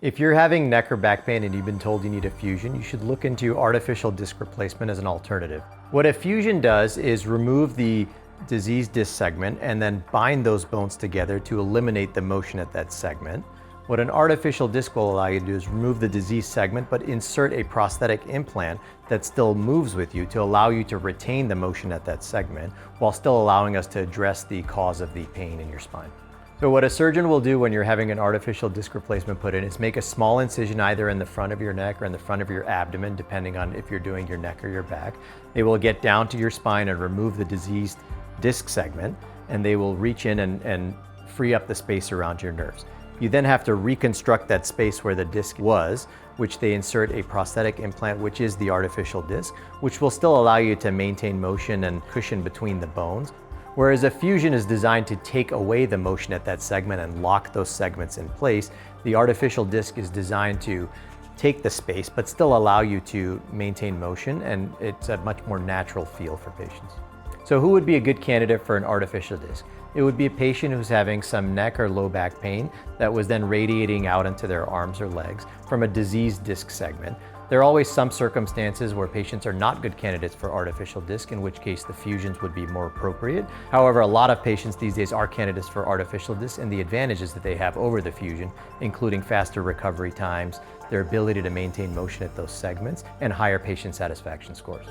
If you're having neck or back pain and you've been told you need a fusion, you should look into artificial disc replacement as an alternative. What a fusion does is remove the diseased disc segment and then bind those bones together to eliminate the motion at that segment. What an artificial disc will allow you to do is remove the diseased segment but insert a prosthetic implant that still moves with you to allow you to retain the motion at that segment while still allowing us to address the cause of the pain in your spine. So what a surgeon will do when you're having an artificial disc replacement put in is make a small incision either in the front of your neck or in the front of your abdomen, depending on if you're doing your neck or your back. They will get down to your spine and remove the diseased disc segment, and they will reach in and free up the space around your nerves. You then have to reconstruct that space where the disc was, which they insert a prosthetic implant, which is the artificial disc, which will still allow you to maintain motion and cushion between the bones. Whereas a fusion is designed to take away the motion at that segment and lock those segments in place, the artificial disc is designed to take the space but still allow you to maintain motion, and it's a much more natural feel for patients. So who would be a good candidate for an artificial disc? It would be a patient who's having some neck or low back pain that was then radiating out into their arms or legs from a diseased disc segment. There are always some circumstances where patients are not good candidates for artificial disc, in which case the fusions would be more appropriate. However, a lot of patients these days are candidates for artificial disc, and the advantages that they have over the fusion, including faster recovery times, their ability to maintain motion at those segments, and higher patient satisfaction scores.